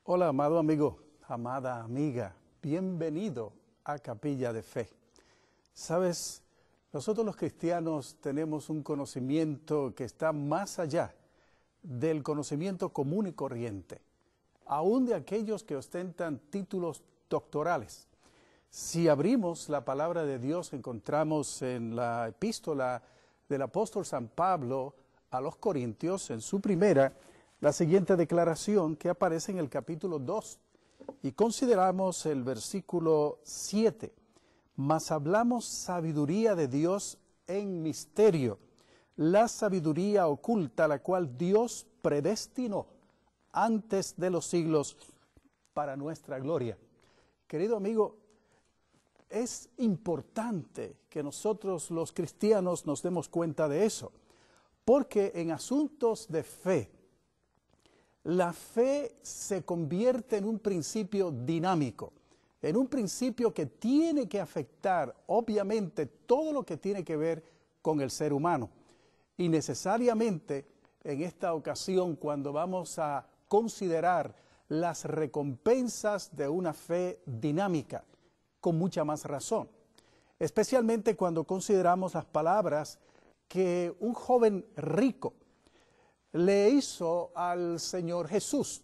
Hola, amado amigo, amada amiga, bienvenido a Capilla de Fe. Sabes, nosotros los cristianos tenemos un conocimiento que está más allá del conocimiento común y corriente, aún de aquellos que ostentan títulos doctorales. Si abrimos la palabra de Dios, encontramos en la epístola del apóstol San Pablo a los Corintios, en su primera, la siguiente declaración que aparece en el capítulo 2, y consideramos el versículo 7. Mas hablamos sabiduría de Dios en misterio, la sabiduría oculta, la cual Dios predestinó antes de los siglos para nuestra gloria. Querido amigo, es importante que nosotros los cristianos nos demos cuenta de eso, porque en asuntos de fe, la fe se convierte en un principio dinámico, en un principio que tiene que afectar, obviamente, todo lo que tiene que ver con el ser humano. Y necesariamente, en esta ocasión, cuando vamos a considerar las recompensas de una fe dinámica, con mucha más razón, especialmente cuando consideramos las palabras que un joven rico le hizo al Señor Jesús.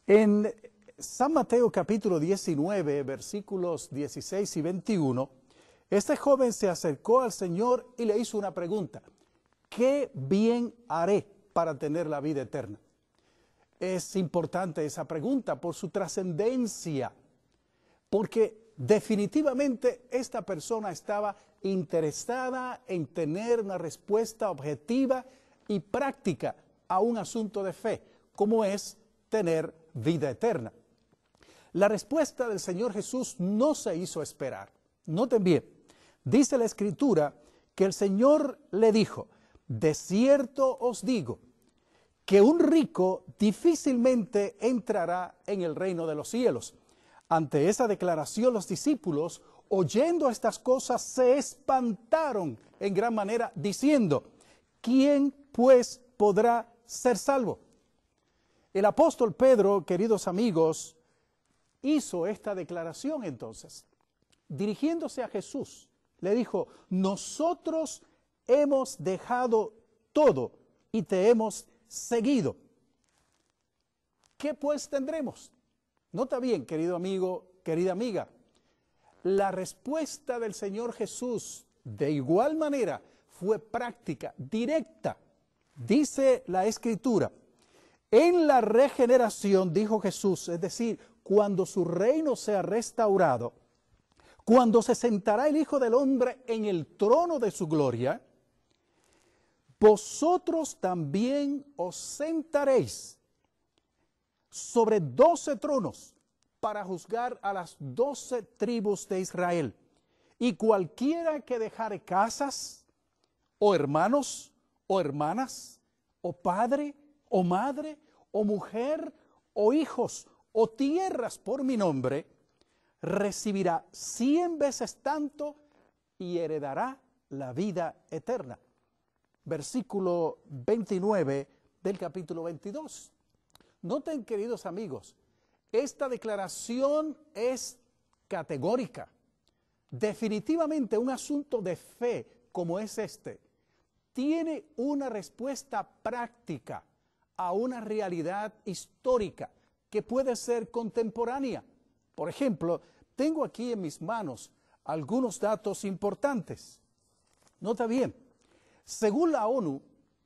En San Mateo capítulo 19, versículos 16 y 21, este joven se acercó al Señor y le hizo una pregunta: ¿qué bien haré para tener la vida eterna? Es importante esa pregunta por su trascendencia, porque definitivamente esta persona estaba interesada en tener una respuesta objetiva y práctica a un asunto de fe, como es tener vida eterna. La respuesta del Señor Jesús no se hizo esperar. Noten bien, dice la Escritura que el Señor le dijo: de cierto os digo, que un rico difícilmente entrará en el reino de los cielos. Ante esa declaración, los discípulos, oyendo estas cosas, se espantaron en gran manera, diciendo: ¿quién pues podrá ser salvo? El apóstol Pedro, queridos amigos, hizo esta declaración entonces. Dirigiéndose a Jesús, le dijo: nosotros hemos dejado todo y te hemos seguido. ¿Qué pues tendremos? Nota bien, querido amigo, querida amiga, la respuesta del Señor Jesús de igual manera fue práctica, directa. Dice la Escritura: en la regeneración, dijo Jesús, es decir, cuando su reino sea restaurado, cuando se sentará el Hijo del Hombre en el trono de su gloria, vosotros también os sentaréis sobre 12 tronos para juzgar a las 12 tribus de Israel. Y cualquiera que dejare casas, o hermanos, o hermanas, o padre, o madre, o mujer, o hijos, o tierras por mi nombre, recibirá 100 veces tanto y heredará la vida eterna. Versículo 29 del capítulo 22. Noten, queridos amigos, esta declaración es categórica. Definitivamente un asunto de fe como es este tiene una respuesta práctica a una realidad histórica que puede ser contemporánea. Por ejemplo, tengo aquí en mis manos algunos datos importantes. Nota bien, según la ONU,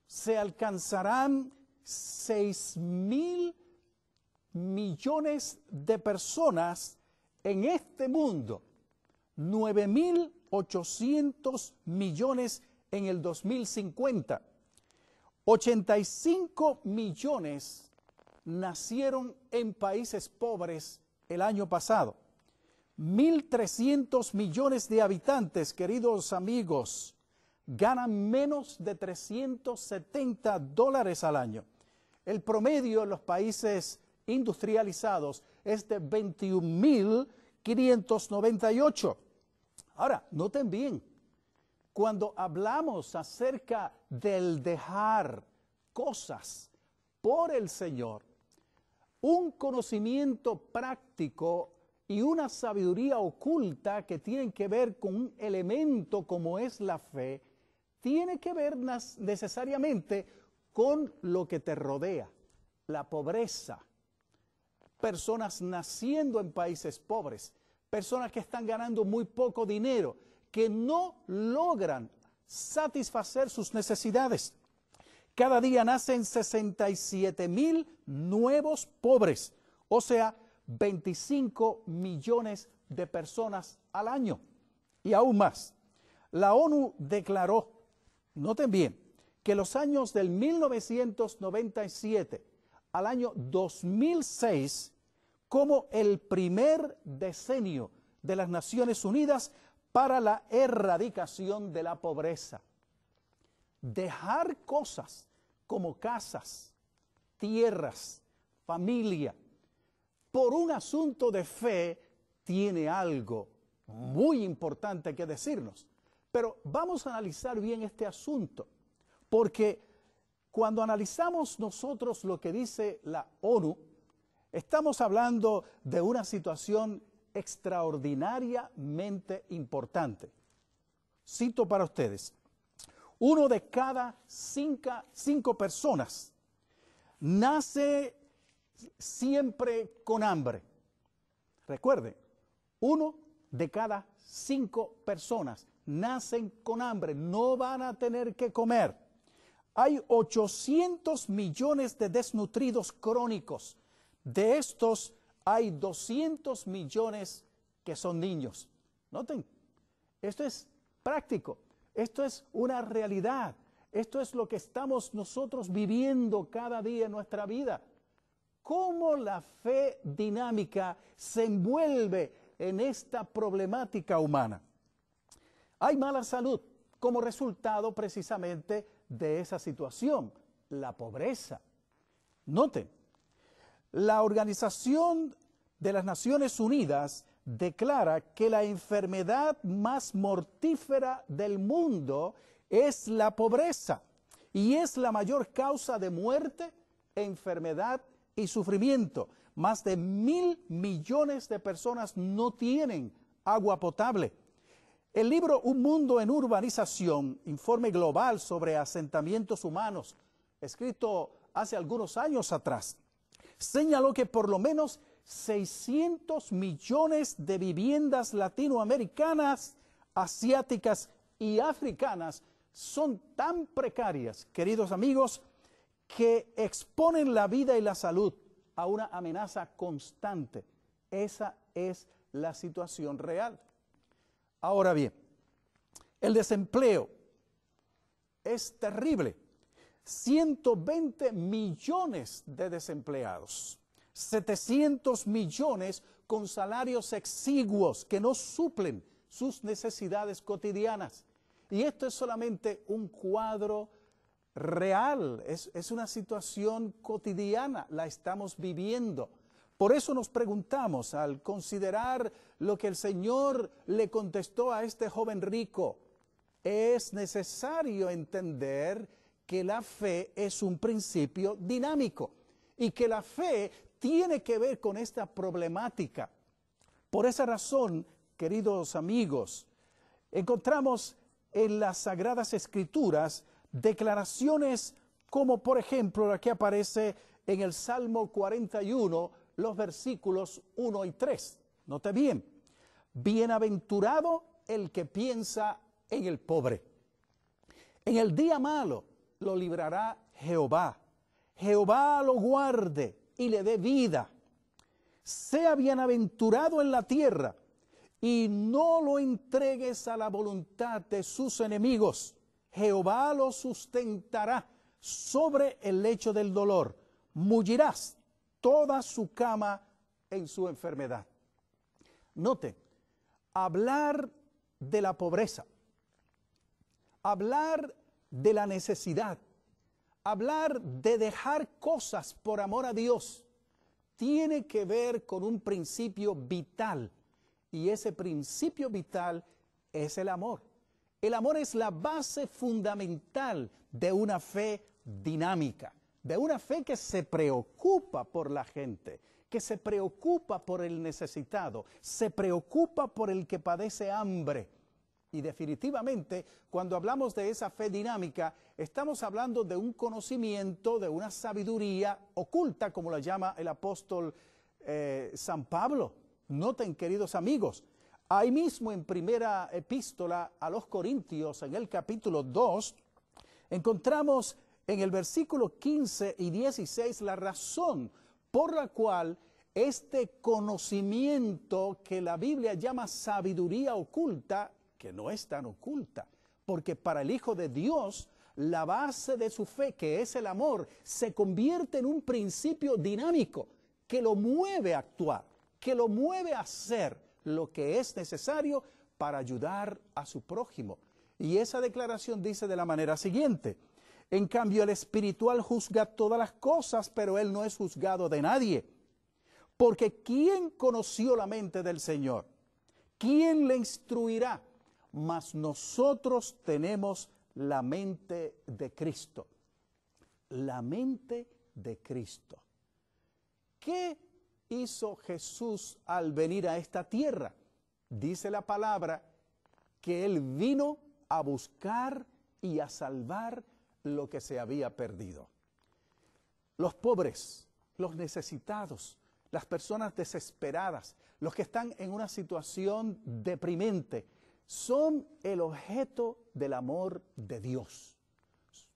se alcanzarán 6.000 millones de personas en este mundo, 9.800 millones en el 2050. 85 millones nacieron en países pobres el año pasado. 1.300 millones de habitantes, queridos amigos, ganan menos de $370 al año. El promedio en los países industrializados es de 21.598. Ahora, noten bien, cuando hablamos acerca del dejar cosas por el Señor, un conocimiento práctico y una sabiduría oculta que tienen que ver con un elemento como es la fe, tiene que ver necesariamente con lo que te rodea, la pobreza, personas naciendo en países pobres, personas que están ganando muy poco dinero, que no logran satisfacer sus necesidades. Cada día nacen 67,000 nuevos pobres, o sea, 25 millones de personas al año. Y aún más, la ONU declaró, noten bien, que los años del 1997 al año 2006 como el primer decenio de las Naciones Unidas para la erradicación de la pobreza. Dejar cosas como casas, tierras, familia, por un asunto de fe, tiene algo muy importante que decirnos. Pero vamos a analizar bien este asunto, porque cuando analizamos nosotros lo que dice la ONU, estamos hablando de una situación extraordinariamente importante. Cito para ustedes, 1 de cada 5 personas nace siempre con hambre. Recuerden, 1 de cada 5 personas nacen con hambre, no van a tener que comer. Hay 800 millones de desnutridos crónicos. De estos hay 200 millones que son niños. Noten, esto es práctico, esto es una realidad, esto es lo que estamos nosotros viviendo cada día en nuestra vida. Cómo la fe dinámica se envuelve en esta problemática humana. Hay mala salud como resultado precisamente de esa situación, la pobreza. Noten, la Organización de las Naciones Unidas declara que la enfermedad más mortífera del mundo es la pobreza y es la mayor causa de muerte, enfermedad y sufrimiento. Más de 1,000 millones de personas no tienen agua potable. El libro Un Mundo en Urbanización, informe global sobre asentamientos humanos, escrito hace algunos años atrás, señaló que por lo menos 600 millones de viviendas latinoamericanas, asiáticas y africanas son tan precarias, queridos amigos, que exponen la vida y la salud a una amenaza constante. Esa es la situación real. Ahora bien, el desempleo es terrible. 120 millones de desempleados, 700 millones con salarios exiguos que no suplen sus necesidades cotidianas. Y esto es solamente un cuadro real, es una situación cotidiana, la estamos viviendo. Por eso nos preguntamos, al considerar lo que el Señor le contestó a este joven rico, es necesario entender que la fe es un principio dinámico y que la fe tiene que ver con esta problemática. Por esa razón, queridos amigos, encontramos en las Sagradas Escrituras declaraciones como por ejemplo la que aparece en el Salmo 41, los versículos 1 y 3. Note bien, bienaventurado el que piensa en el pobre. En el día malo lo librará Jehová. Jehová lo guarde y le dé vida. Sea bienaventurado en la tierra y no lo entregues a la voluntad de sus enemigos. Jehová lo sustentará sobre el lecho del dolor. Mullirás toda su cama en su enfermedad. Note, hablar de la pobreza, hablar de la necesidad, hablar de dejar cosas por amor a Dios, tiene que ver con un principio vital, y ese principio vital es el amor. El amor es la base fundamental de una fe dinámica. de una fe que se preocupa por la gente, que se preocupa por el necesitado, se preocupa por el que padece hambre. Y definitivamente, cuando hablamos de esa fe dinámica, estamos hablando de un conocimiento, de una sabiduría oculta, como la llama el apóstol San Pablo. Noten, queridos amigos, ahí mismo en primera epístola a los Corintios, en el capítulo 2, encontramos en el versículo 15 y 16 la razón por la cual este conocimiento que la Biblia llama sabiduría oculta, que no es tan oculta, porque para el Hijo de Dios, la base de su fe, que es el amor, se convierte en un principio dinámico que lo mueve a actuar, que lo mueve a hacer lo que es necesario para ayudar a su prójimo. Y esa declaración dice de la manera siguiente: en cambio, el espiritual juzga todas las cosas, pero él no es juzgado de nadie. Porque ¿quién conoció la mente del Señor? ¿Quién le instruirá? Mas nosotros tenemos la mente de Cristo. La mente de Cristo. ¿Qué hizo Jesús al venir a esta tierra? Dice la palabra que Él vino a buscar y a salvar lo que se había perdido. Los pobres, los necesitados, las personas desesperadas, los que están en una situación deprimente, son el objeto del amor de Dios.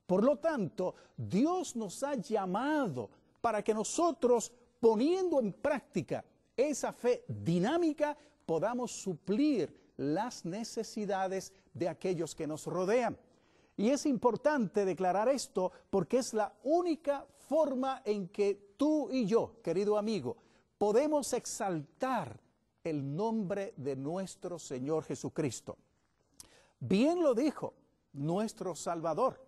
Por lo tanto, Dios nos ha llamado para que nosotros, poniendo en práctica esa fe dinámica, podamos suplir las necesidades de aquellos que nos rodean. Y es importante declarar esto porque es la única forma en que tú y yo, querido amigo, podemos exaltar el nombre de nuestro Señor Jesucristo. Bien lo dijo nuestro Salvador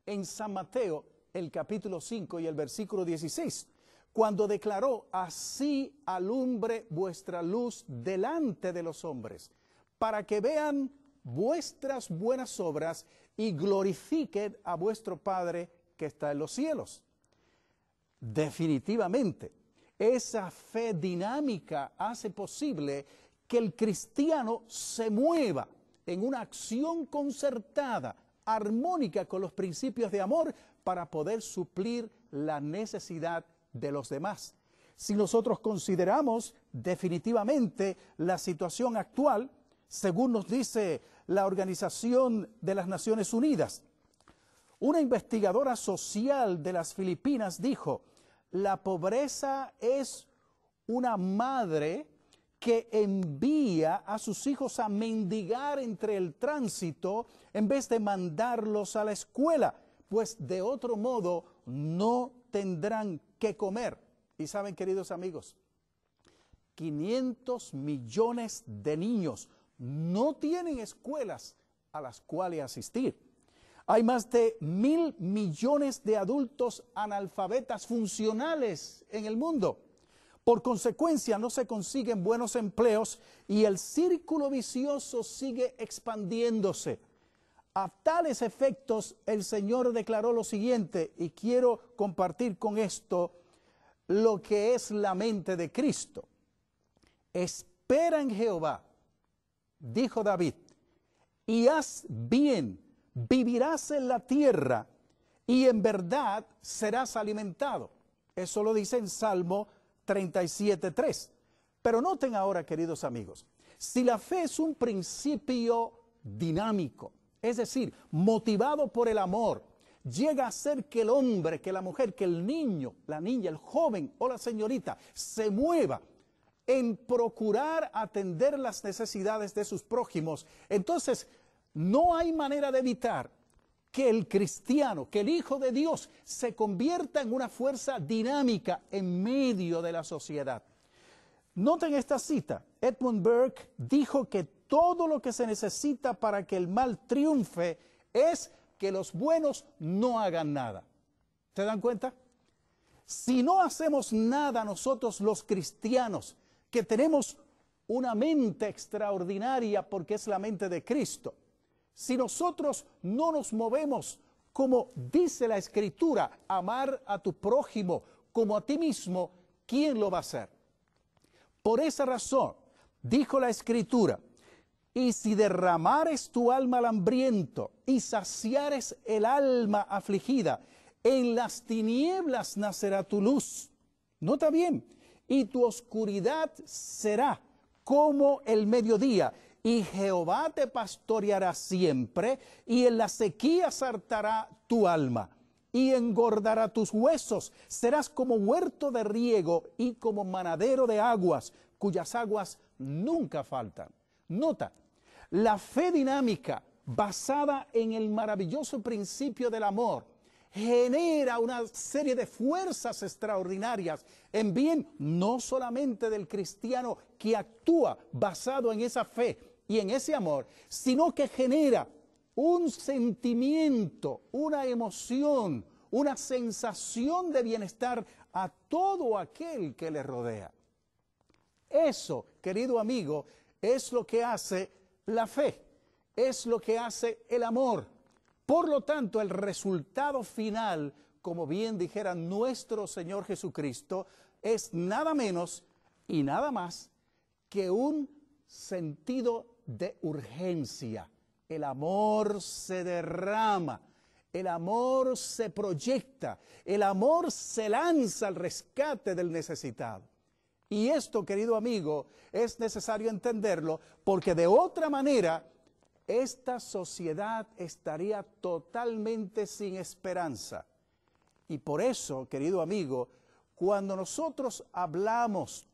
en San Mateo, el capítulo 5 y el versículo 16, cuando declaró: así alumbre vuestra luz delante de los hombres, para que vean vuestras buenas obras y glorifiquen a vuestro Padre que está en los cielos. Definitivamente, esa fe dinámica hace posible que el cristiano se mueva en una acción concertada, armónica con los principios de amor, para poder suplir la necesidad de los demás. Si nosotros consideramos definitivamente la situación actual, según nos dice la Organización de las Naciones Unidas, una investigadora social de las Filipinas dijo: la pobreza es una madre que envía a sus hijos a mendigar entre el tránsito en vez de mandarlos a la escuela, pues de otro modo no tendrán que comer. Y saben, queridos amigos, 500 millones de niños no tienen escuelas a las cuales asistir. Hay más de 1.000 millones de adultos analfabetas funcionales en el mundo. Por consecuencia, no se consiguen buenos empleos y el círculo vicioso sigue expandiéndose. A tales efectos, el Señor declaró lo siguiente, y quiero compartir con esto lo que es la mente de Cristo. Espera en Jehová, dijo David, y haz bien, vivirás en la tierra y en verdad serás alimentado. Eso lo dice en Salmo 37:3. Pero noten ahora, queridos amigos, si la fe es un principio dinámico, es decir, motivado por el amor, llega a ser que el hombre, que la mujer, que el niño, la niña, el joven o la señorita se mueva en procurar atender las necesidades de sus prójimos, entonces no hay manera de evitar que el cristiano, que el Hijo de Dios se convierta en una fuerza dinámica en medio de la sociedad. Noten esta cita. Edmund Burke dijo que todo lo que se necesita para que el mal triunfe es que los buenos no hagan nada. ¿Se dan cuenta? Si no hacemos nada nosotros los cristianos, que tenemos una mente extraordinaria porque es la mente de Cristo, si nosotros no nos movemos como dice la Escritura, amar a tu prójimo como a ti mismo, ¿quién lo va a hacer? Por esa razón, dijo la Escritura, y si derramares tu alma al hambriento y saciares el alma afligida, en las tinieblas nacerá tu luz. Nota bien, y tu oscuridad será como el mediodía, y Jehová te pastoreará siempre, y en la sequía hartará tu alma, y engordará tus huesos. Serás como huerto de riego y como manadero de aguas, cuyas aguas nunca faltan. Nota, la fe dinámica basada en el maravilloso principio del amor genera una serie de fuerzas extraordinarias en bien no solamente del cristiano que actúa basado en esa fe y en ese amor, sino que genera un sentimiento, una emoción, una sensación de bienestar a todo aquel que le rodea. Eso, querido amigo, es lo que hace la fe, es lo que hace el amor. Por lo tanto, el resultado final, como bien dijera nuestro Señor Jesucristo, es nada menos y nada más que un sentido de urgencia. El amor se derrama, el amor se proyecta, el amor se lanza al rescate del necesitado. Y esto, querido amigo, es necesario entenderlo porque de otra manera esta sociedad estaría totalmente sin esperanza. Y por eso, querido amigo, cuando nosotros hablamos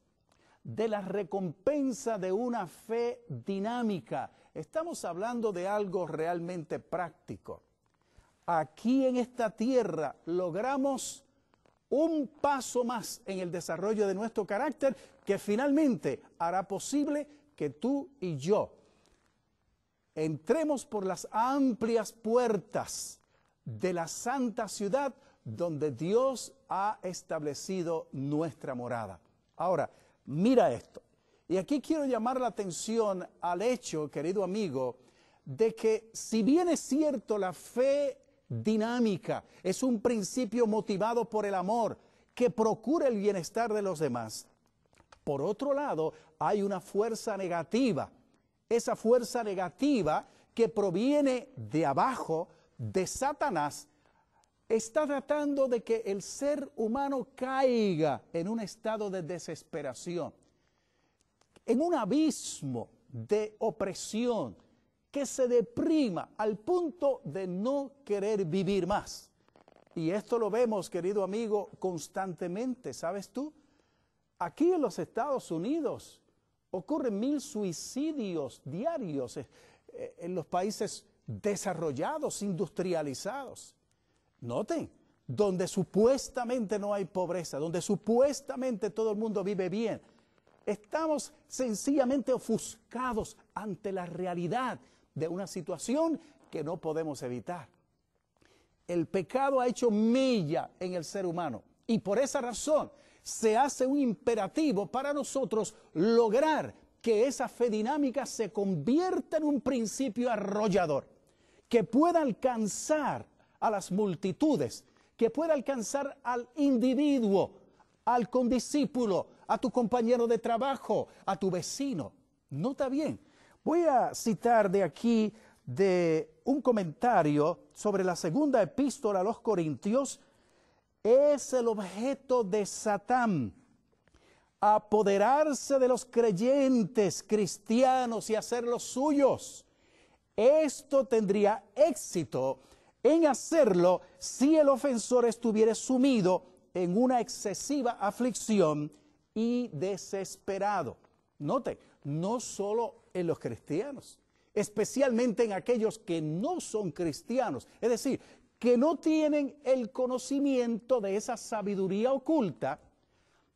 de la recompensa de una fe dinámica, estamos hablando de algo realmente práctico. Aquí en esta tierra logramos un paso más en el desarrollo de nuestro carácter que finalmente hará posible que tú y yo entremos por las amplias puertas de la santa ciudad donde Dios ha establecido nuestra morada. Ahora, mira esto. Y aquí quiero llamar la atención al hecho, querido amigo, de que si bien es cierto la fe dinámica es un principio motivado por el amor que procura el bienestar de los demás, por otro lado hay una fuerza negativa. Esa fuerza negativa que proviene de abajo, de Satanás, está tratando de que el ser humano caiga en un estado de desesperación, en un abismo de opresión, que se deprima al punto de no querer vivir más. Y esto lo vemos, querido amigo, constantemente, ¿sabes tú? Aquí en los Estados Unidos ocurren 1000 suicidios diarios en los países desarrollados, industrializados. Noten, donde supuestamente no hay pobreza, donde supuestamente todo el mundo vive bien, estamos sencillamente ofuscados ante la realidad de una situación que no podemos evitar. El pecado ha hecho mella en el ser humano y por esa razón se hace un imperativo para nosotros lograr que esa fe dinámica se convierta en un principio arrollador, que pueda alcanzar a las multitudes, que pueda alcanzar al individuo, al condiscípulo, a tu compañero de trabajo, a tu vecino. Nota bien, voy a citar de aquí de un comentario sobre la segunda epístola a los Corintios. Es el objeto de Satán apoderarse de los creyentes cristianos y hacerlos suyos. Esto tendría éxito en hacerlo si el ofensor estuviera sumido en una excesiva aflicción y desesperado. Note, no solo en los cristianos, especialmente en aquellos que no son cristianos, es decir, que no tienen el conocimiento de esa sabiduría oculta,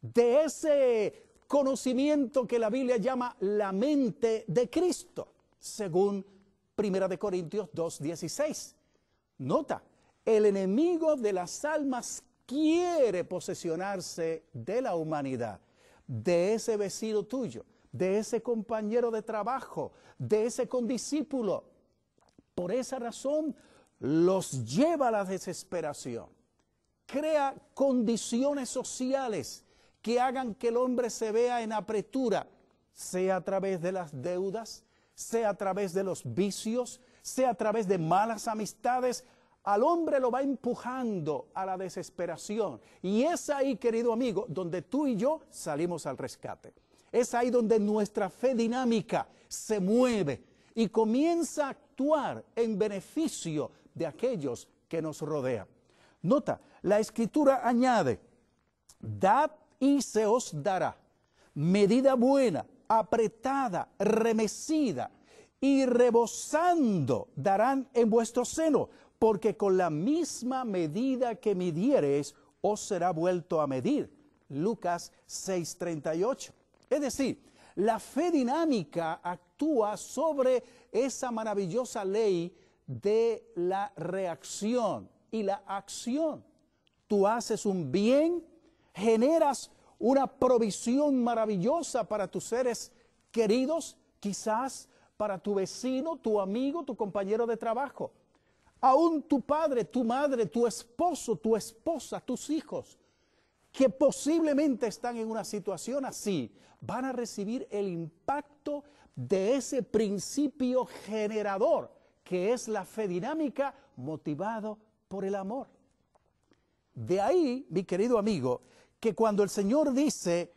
de ese conocimiento que la Biblia llama la mente de Cristo, según 1 Corintios 2:16. Nota, el enemigo de las almas quiere posesionarse de la humanidad, de ese vecino tuyo, de ese compañero de trabajo, de ese condiscípulo. Por esa razón, los lleva a la desesperación. Crea condiciones sociales que hagan que el hombre se vea en apretura, sea a través de las deudas, sea a través de los vicios, sea a través de malas amistades. Al hombre lo va empujando a la desesperación. Y es ahí, querido amigo, donde tú y yo salimos al rescate. Es ahí donde nuestra fe dinámica se mueve y comienza a actuar en beneficio de aquellos que nos rodean. Nota, la Escritura añade, dad y se os dará, medida buena, apretada, remecida y rebosando darán en vuestro seno, porque con la misma medida que midiereis os será vuelto a medir. Lucas 6:38. Es decir, la fe dinámica actúa sobre esa maravillosa ley de la reacción y la acción. Tú haces un bien, generas una provisión maravillosa para tus seres queridos, quizás para tu vecino, tu amigo, tu compañero de trabajo. Aún tu padre, tu madre, tu esposo, tu esposa, tus hijos, que posiblemente están en una situación así, van a recibir el impacto de ese principio generador, que es la fe dinámica motivado por el amor. De ahí, mi querido amigo, que cuando el Señor dice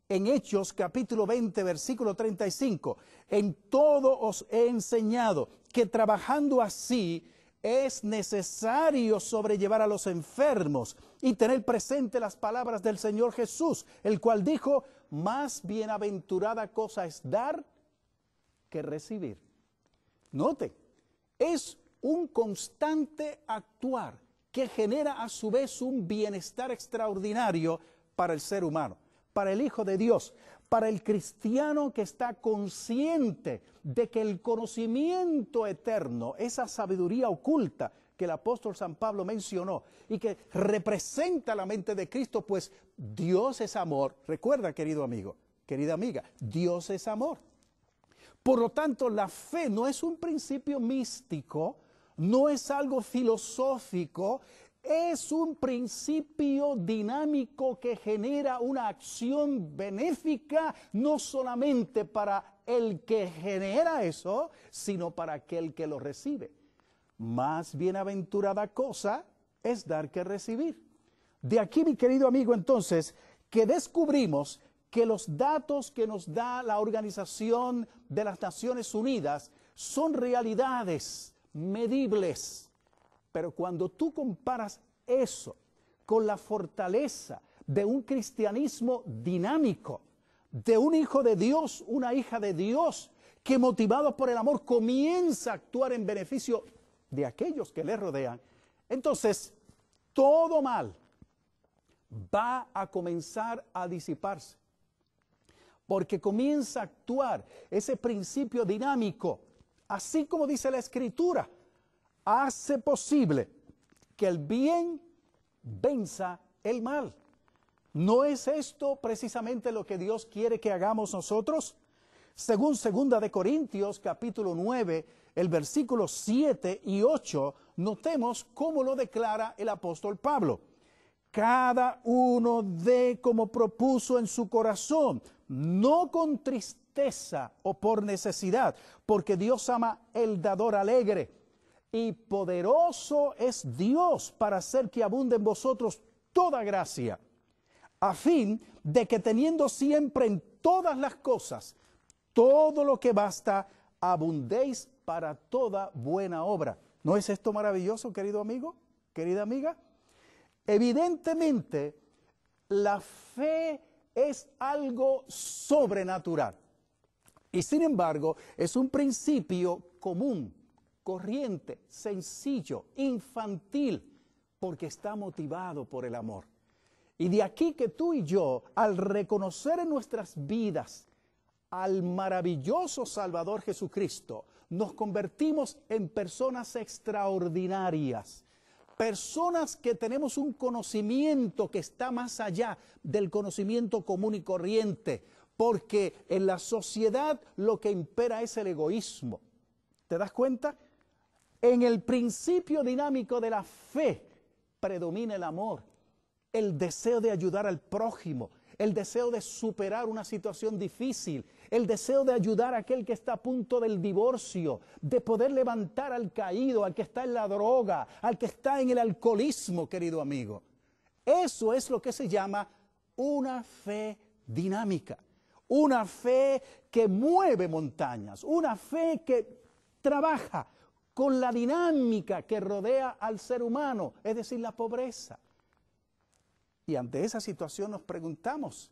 en Hechos capítulo 20, versículo 35, en todo os he enseñado que trabajando así es necesario sobrellevar a los enfermos y tener presente las palabras del Señor Jesús, el cual dijo, más bienaventurada cosa es dar que recibir. Note, es un constante actuar que genera a su vez un bienestar extraordinario para el ser humano, para el Hijo de Dios, para el cristiano que está consciente de que el conocimiento eterno, esa sabiduría oculta que el apóstol San Pablo mencionó y que representa la mente de Cristo, pues Dios es amor. Recuerda, querido amigo, querida amiga, Dios es amor. Por lo tanto, la fe no es un principio místico, no es algo filosófico, es un principio dinámico que genera una acción benéfica, no solamente para el que genera eso, sino para aquel que lo recibe. Más bienaventurada cosa es dar que recibir. De aquí, mi querido amigo, entonces, que descubrimos que los datos que nos da la Organización de las Naciones Unidas son realidades medibles. Pero cuando tú comparas eso con la fortaleza de un cristianismo dinámico, de un hijo de Dios, una hija de Dios, que motivado por el amor comienza a actuar en beneficio de aquellos que le rodean, entonces todo mal va a comenzar a disiparse. Porque comienza a actuar ese principio dinámico, así como dice la Escritura, hace posible que el bien venza el mal. ¿No es esto precisamente lo que Dios quiere que hagamos nosotros? Según 2 de Corintios capítulo 9, el versículo 7 y 8, notemos cómo lo declara el apóstol Pablo. Cada uno dé como propuso en su corazón, no con tristeza o por necesidad, porque Dios ama el dador alegre. Y poderoso es Dios para hacer que abunde en vosotros toda gracia, a fin de que teniendo siempre en todas las cosas todo lo que basta, abundéis para toda buena obra. ¿No es esto maravilloso, querido amigo, querida amiga? Evidentemente, la fe es algo sobrenatural y sin embargo es un principio común, corriente, sencillo, infantil, porque está motivado por el amor. Y de aquí que tú y yo, al reconocer en nuestras vidas al maravilloso Salvador Jesucristo, nos convertimos en personas extraordinarias, personas que tenemos un conocimiento que está más allá del conocimiento común y corriente, porque en la sociedad lo que impera es el egoísmo. ¿Te das cuenta? En el principio dinámico de la fe predomina el amor, el deseo de ayudar al prójimo, el deseo de superar una situación difícil, el deseo de ayudar a aquel que está a punto del divorcio, de poder levantar al caído, al que está en la droga, al que está en el alcoholismo, querido amigo. Eso es lo que se llama una fe dinámica, una fe que mueve montañas, una fe que trabaja con la dinámica que rodea al ser humano, es decir, la pobreza. Y ante esa situación nos preguntamos,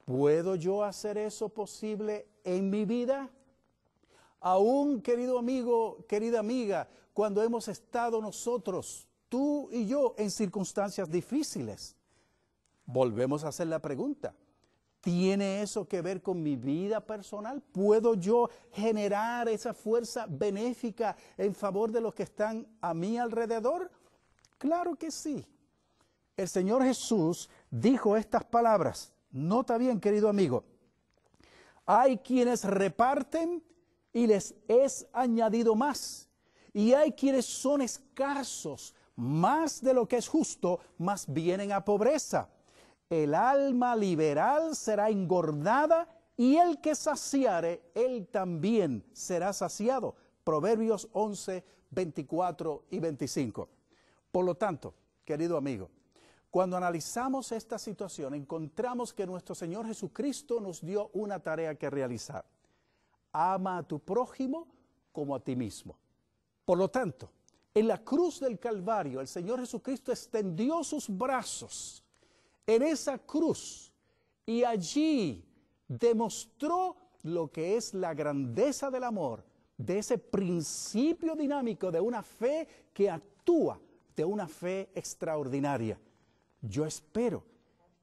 ¿puedo yo hacer eso posible en mi vida? Aún, querido amigo, querida amiga, cuando hemos estado nosotros, tú y yo, en circunstancias difíciles, volvemos a hacer la pregunta, ¿tiene eso que ver con mi vida personal? ¿Puedo yo generar esa fuerza benéfica en favor de los que están a mi alrededor? Claro que sí. El Señor Jesús dijo estas palabras. Nota bien, querido amigo. Hay quienes reparten y les es añadido más. Y hay quienes son escasos, más de lo que es justo, más vienen a pobreza. El alma liberal será engordada y el que saciare, él también será saciado. Proverbios 11, 24 y 25. Por lo tanto, querido amigo, cuando analizamos esta situación, encontramos que nuestro Señor Jesucristo nos dio una tarea que realizar. Ama a tu prójimo como a ti mismo. Por lo tanto, en la cruz del Calvario, el Señor Jesucristo extendió sus brazos en esa cruz y allí demostró lo que es la grandeza del amor, de ese principio dinámico de una fe que actúa, de una fe extraordinaria. Yo espero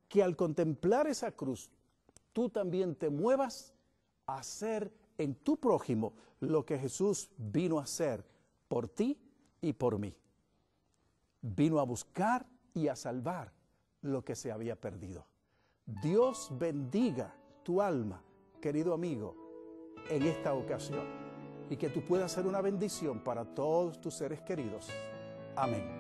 que al contemplar esa cruz, tú también te muevas a hacer en tu prójimo lo que Jesús vino a hacer por ti y por mí. Vino a buscar y a salvar lo que se había perdido. Dios bendiga tu alma, querido amigo, en esta ocasión, y que tú puedas ser una bendición para todos tus seres queridos. Amén.